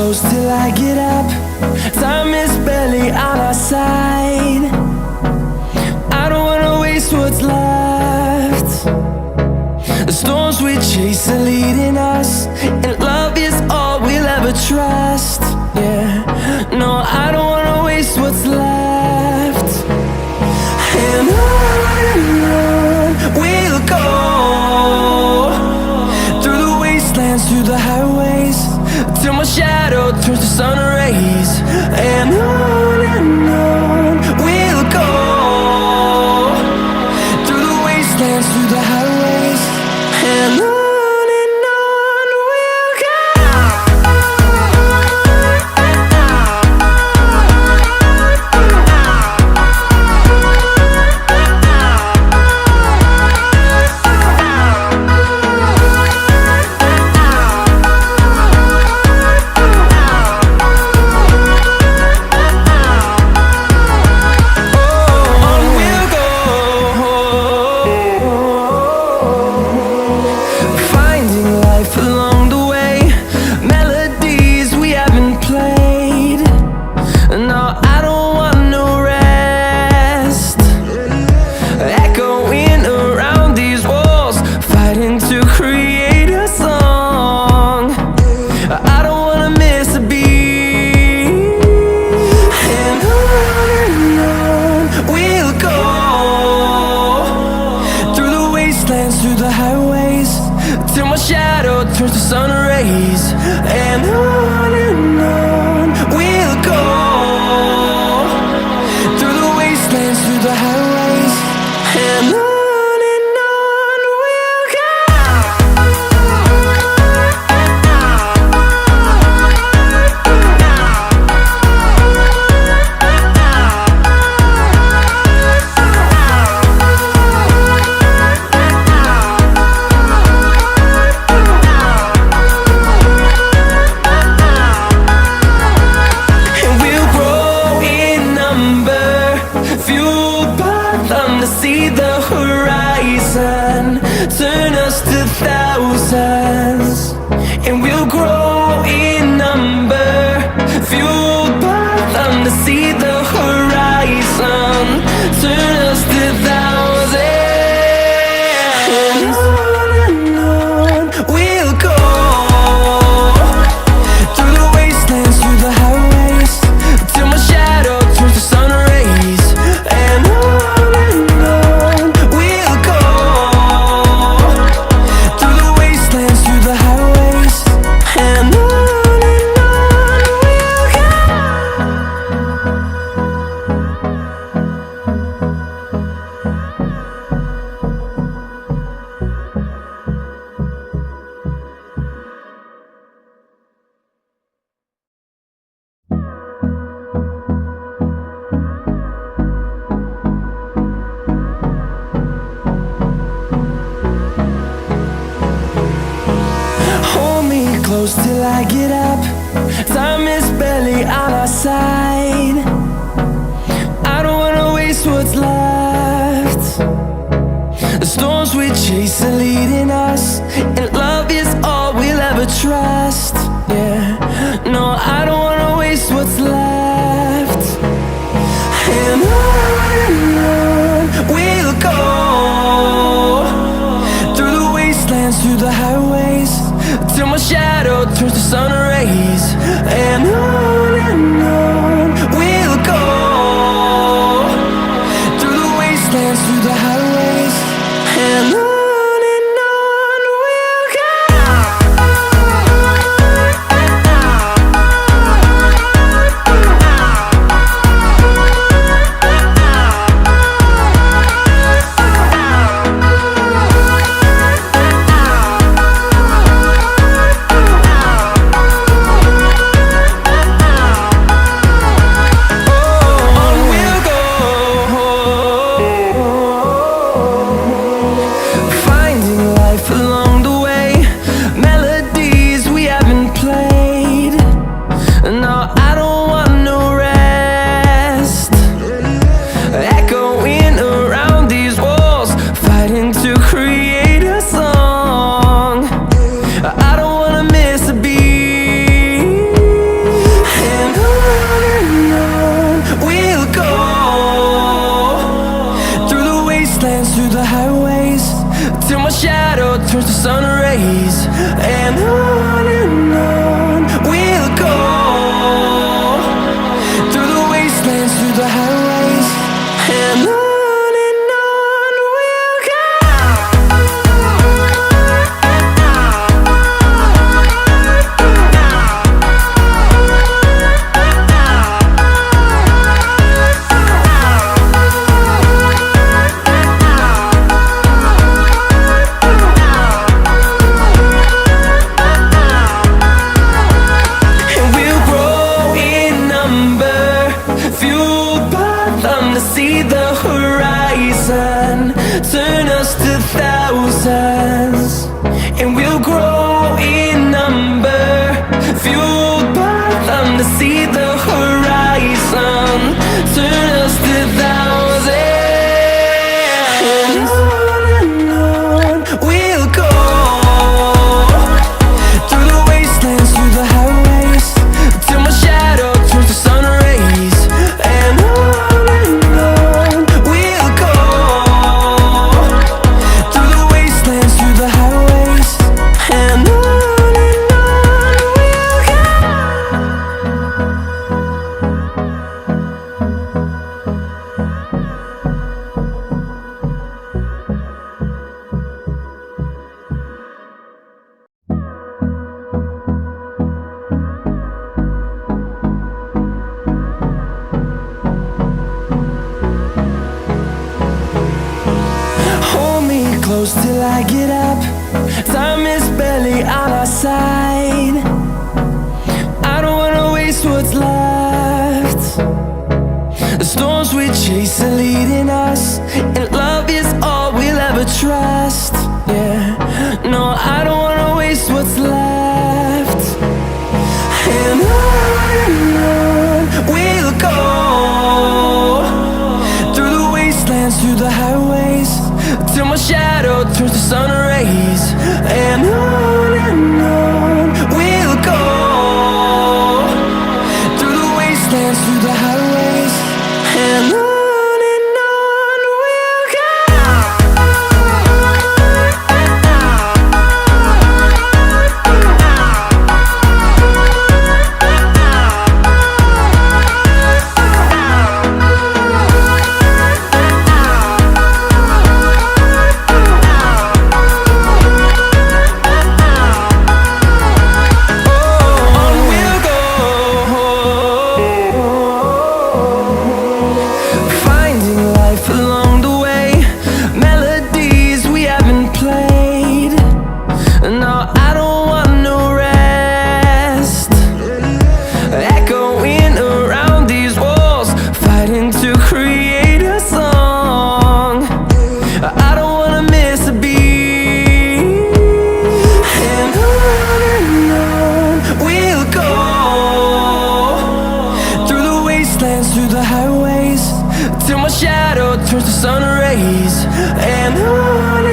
close till I get up. Time is barely on our side. I don't wanna waste what's left. The storms we chase are leading us, and love is all we'll ever trust. Yeah, no, I don't wanna waste what's left. And on we'll go, through the wastelands, through the highways, till my shadow turns to sun rays. And on we'll go, through the wastelands, through the highways, and on we'll go. Through the highways, till my shadow turns to sun rays. And on we'll go, through the wastelands, through the highways, and on we'll go. See the horizon turn us to thousands, and we'll grow in number, fueled by them. To see the horizon turn us to thousands, and on we'll go, through the wastelands, through the highways, till my shadow turns to sun rays. And close till I get up. Time is barely on our side. I don't wanna waste what's left. The storms we chase are leading us, and love is all we'll ever trust. Yeah, no, I don't wanna waste what's left. And on we'll go, through the wastelands, through the highways, till my shadow turns to sun rays. And on we'll them to see the horizon, turn us to thousands, and we'll grow in number, fueled by them to see the horizon, turn us to thousands, and on we'll go, through the wastelands, through the highways, till my shadow turns to sun rays, and on we'll go, through the wastelands, through the highways, and on we'll go. Hold me close till I get up. Time is barely on our side. I don't wanna waste what's left. The storms we chase are leading us, and love is all we'll ever trust. Yeah, no, I don't wanna waste what's left. And on we'll go, through the wastelands, through the highways, till my shadow turns to sun rays, and on we'll go, through the wastelands, through the highways, and on we'll go. Through the highways, till my shadow turns to sun rays, and on